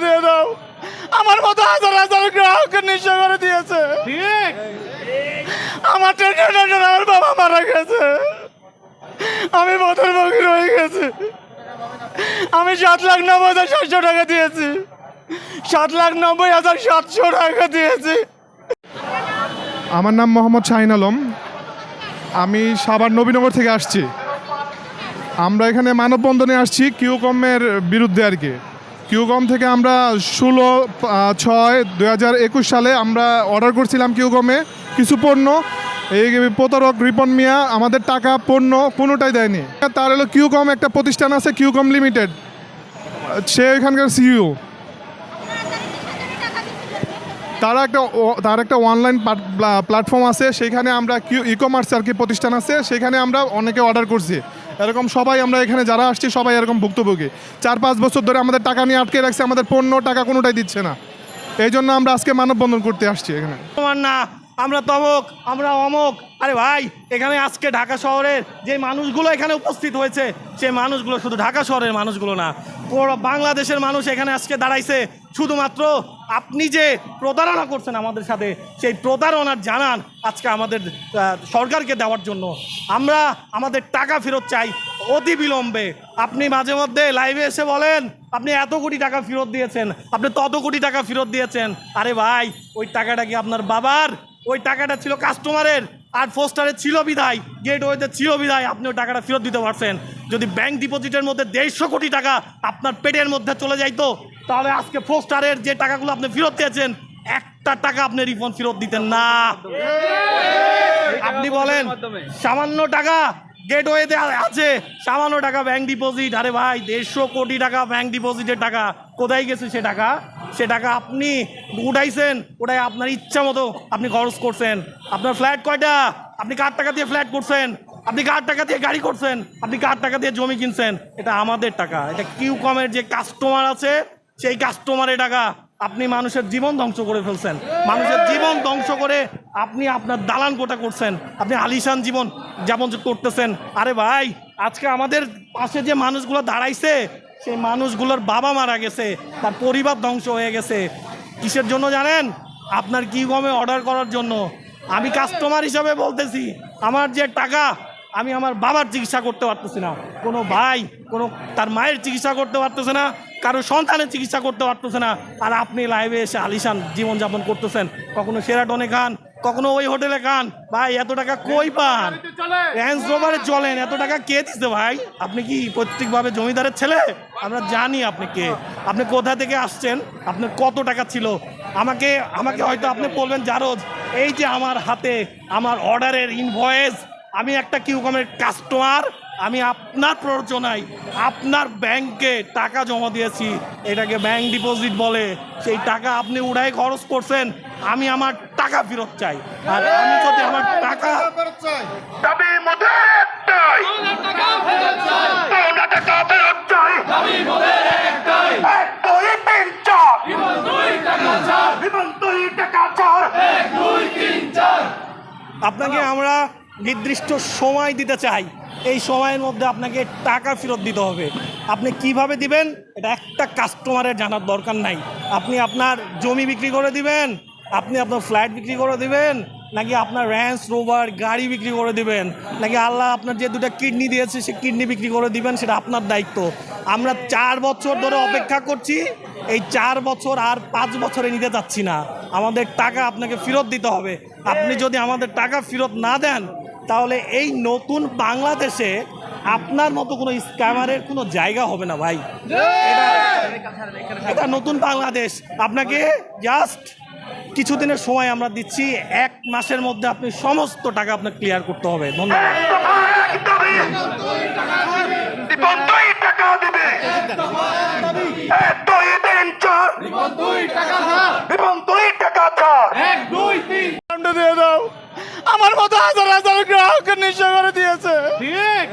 দিয়ে দাও। আমার মতো হাজার হাজার গ্রাহককে নিঃস্ব করে দিয়েছে। ঠিক আমার টেনশন আমার বাবা মারা গেছে, আমি পথের মুখে রয়ে গেছি। আমি 7,90,700 টাকা দিয়েছি, 7,90,700 টাকা দিয়েছি। আমার নাম মোহাম্মদ শাহিন আলম, আমি সাভার নবীনগর থেকে আসছি। আমরা এখানে মানববন্ধনে আসছি কিউকমের বিরুদ্ধে আর কি। কিউকম থেকে আমরা 16/6/2021 সালে আমরা অর্ডার করছিলাম কিউকমে কিছু পণ্য। এই প্রতারক রিপন মিয়া আমাদের টাকা পণ্য কোনোটাই দেয়নি। তার হলো কিউকম একটা প্রতিষ্ঠান আছে, কিউকম লিমিটেড, সে এখানকার সিইও। তার একটা অনলাইন প্ল্যাটফর্ম আছে, সেখানে আমরা ই কমার্স আর কি প্রতিষ্ঠান আছে, সেখানে আমরা অনেকে অর্ডার করছি। এরকম সবাই আমরা এখানে যারা আসছি সবাই এরকম ভুক্তভোগী। 4-5 বছর ধরে আমাদের টাকা নিয়ে আটকে রাখছে, আমাদের পণ্য টাকা কোনোটাই দিচ্ছে না। এই জন্য আমরা আজকে মানববন্ধন করতে আসছি এখানে। তোমার না আমরা তমক আমরা অমক। আরে ভাই, এখানে আজকে ঢাকা শহরের যে মানুষগুলো এখানে উপস্থিত হয়েছে, সেই মানুষগুলো শুধু ঢাকা শহরের মানুষগুলো না, পুরো বাংলাদেশের মানুষ এখানে আজকে দাঁড়াইছে শুধুমাত্র আপনি যে প্রতারণা করছেন আমাদের সাথে, সেই প্রতারণার জানান আজকে আমাদের সরকারকে দেওয়ার জন্য। আমরা আমাদের টাকা ফেরত চাই অতি বিলম্বে। আপনি মাঝে মধ্যে লাইভে এসে বলেন আপনি এত কোটি টাকা ফেরত দিয়েছেন, আপনি তত কোটি টাকা ফেরত দিয়েছেন। আরে ভাই, ওই টাকাটা কি আপনার বাবার? ওই টাকাটা ছিল কাস্টমারের, আর পোস্টারে ছিল বিধায়, গেটওয়েতে ছিল বিধায় আপনি ওই টাকাটা ফেরত দিতে পারছেন। যদি ব্যাংক ডিপোজিটের মধ্যে 150 কোটি টাকা আপনার পেটের মধ্যে চলে যাইতো, তাহলে আজকে পোস্টারের যে টাকাগুলো আপনি ফেরত দিয়েছেন, একটা টাকা আপনি রিফান্ড ফেরত দিতেন না। আপনি বলেন সামান্য টাকা গেটওয়েতে আছে, সামান্য টাকা ব্যাংক ডিপোজিট। আরে ভাই, 150 কোটি টাকা ব্যাংক ডিপোজিটের টাকা কোথায় গেছে? সে টাকা আপনি উঠাইছেন, ওটাই আপনার ইচ্ছা মতো আপনি খরচ করছেন। আপনার ফ্ল্যাট কয়টা? আপনি কার টাকা দিয়ে ফ্ল্যাট করছেন? আপনি কার টাকা দিয়ে গাড়ি করছেন? আপনি কার টাকা দিয়ে জমি কিনছেন? এটা আমাদের টাকা। এটা কিউকমের যে কাস্টমার আছে, সেই কাস্টমারের টাকা। আপনি মানুষের জীবন ধ্বংস করে ফেলছেন, মানুষের জীবন ধ্বংস করে আপনি আপনার দালান কোটা করছেন, আপনি আলিশান জীবন যেমন করতেছেন। আরে ভাই, আজকে আমাদের পাশে যে মানুষগুলো দাঁড়াইছে, সেই মানুষগুলোর বাবা মারা গেছে, তার পরিবার ধ্বংস হয়ে গেছে। কিসের জন্য জানেন? আপনার কিউকমে অর্ডার করার জন্য। আমি কাস্টমার হিসাবে বলতেছি, আমার যে টাকা, আমি আমার বাবার চিকিৎসা করতে পারতেছি না, কোনো ভাই তার মায়ের চিকিৎসা করতে পারতেছে না, কারো সন্তানের চিকিৎসা করতে পারতেছে না। আর আপনি লাইভে এসে আলিশান জীবনযাপন করতেছেন, কখনো সেরাটনে খান, কখনো ওই হোটেলে খান। ভাই, এত টাকা কই পান? রেঞ্জ রোভারে চলেন, এত টাকা কে দিচ্ছে ভাই? আপনি কি পৈতৃকভাবে জমিদারের ছেলে? আমরা জানি আপনি কে, আপনি কোথা থেকে আসছেন, আপনার কত টাকা ছিল। আমাকে হয়তো আপনি বলবেন জারজ, এই যে আমার হাতে আমার অর্ডারের ইনভয়েস, আমি একটা কিউকমের কাস্টমার, আমি আপনার প্ররোচনায় আপনার ব্যাংকে টাকা জমা দিয়েছি, এটাকে ব্যাংক ডিপোজিট বলে। সেই টাকা আপনি উড়াই খরচ করছেন, আমি আমার টাকা ফেরত চাই। আর আমি যদি আমার টাকা দাবির মধ্যে একটাই, টাকা ফেরত চাই, টাকা ফেরত চাই, দাবির মধ্যে একটাই, 1 2 3 4, 2 টাকা 4, 2 টাকা 4, 1 2 3 4। আপনাকে আমরা নির্দিষ্ট সময় দিতে চাই, এই সময়ের মধ্যে আপনাকে টাকা ফেরত দিতে হবে। আপনি কিভাবে দিবেন এটা একটা কাস্টমারের জানার দরকার নাই। আপনি আপনার জমি বিক্রি করে দিবেন, আপনি আপনার ফ্ল্যাট বিক্রি করে দিবেন, নাকি আপনার রেঞ্জ রোভার গাড়ি বিক্রি করে দিবেন, নাকি আল্লাহ আপনার যে 2টা কিডনি দিয়েছে সে কিডনি বিক্রি করে দিবেন, সেটা আপনার দায়িত্ব। আমরা 4 বছর ধরে অপেক্ষা করছি, এই 4 বছর আর 5 বছরে নিতে চাচ্ছি না। আমাদের টাকা আপনাকে ফেরত দিতে হবে। আপনি যদি আমাদের টাকা ফেরত না দেন, তাহলে এই নতুন বাংলাদেশে আপনার মতো কোনো স্ক্যামারের কোনো জায়গা হবে না ভাই। এটা নতুন বাংলাদেশ। আপনাকে জাস্ট কিছুদিনের সময় আমরা দিচ্ছি, 1 মাসের মধ্যে আপনি সমস্ত টাকা আপনাকে ক্লিয়ার করতে হবে। ধন্যবাদ। দিয়ে দাও। আমার মতো হাজার হাজার গ্রাহককে নিঃস্ব করে দিয়েছে। ঠিক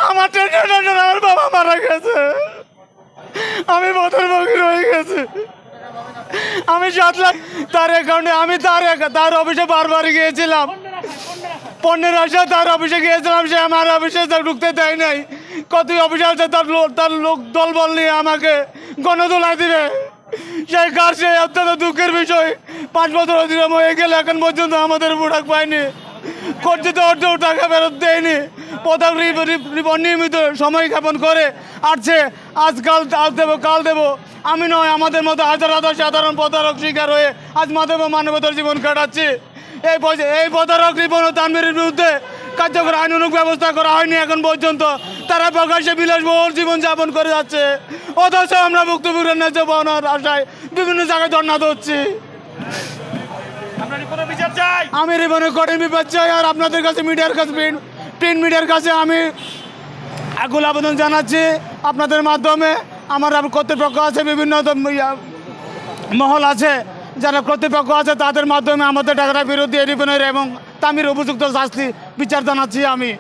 আমার টেনশন আমার বাবা মারা গেছে, আমি পথের মুখে রয়ে গেছি। আমি 7 লাখ তার অ্যাকাউন্টে, আমি তার অফিসে বারবার গিয়েছিলাম, পণ্যের আশা তার অফিসে গিয়েছিলাম, সে আমার অফিসে ঢুকতে দেয় নাই। কত অফিসে আছে তার লোক দল বল নিয়ে আমাকে গণদোলায় দিবে। সেই কার সেই অত্যন্ত দুঃখের বিষয়, 5 বছর অতিক্রম হয়ে গেলে এখন পর্যন্ত আমাদের প্রোডাক্ট পাইনি, খরচিত অর্থ টাকা ফেরত দেয়নি। প্রধান নিয়মিত সময় জ্ঞাপন করে আসছে, আজকাল আজ দেবো কাল দেবো। আমি নয়, আমাদের মতো হাজার হাজার সাধারণ প্রতারক শিকার হয়ে আজ মাধব মানবতার জীবন কাটাচ্ছি। এই প্রতারক রিপন ও তানভীরের বিরুদ্ধে কার্যকর আইনানুগ ব্যবস্থা করা হয়নি এখন পর্যন্ত। তারা প্রকাশ্যে বিলাসবহুল জীবনযাপন করে যাচ্ছে, অথচ আমরা ভুক্তভোগীর ন্যায্য পাওনার আশায় বিভিন্ন জায়গায় ধর্ণা দিচ্ছি। আমরা রিপনের বিচার চাই। আমি রিপনের কঠিন বিপদ চাই। আর আপনাদের কাছে মিডিয়ার কাছে প্রিন্ট মিডিয়ার কাছে আমি আকুল আবেদন জানাচ্ছি আপনাদের মাধ্যমে। আমার কর্তৃপক্ষ আছে, বিভিন্ন মহল আছে, যারা কর্তৃপক্ষ আছে তাদের মাধ্যমে আমাদের টাকাটা ফেরত দিয়ে রিপনের এবং তামির উপযুক্ত শাস্তি বিচার জানাচ্ছি আমি।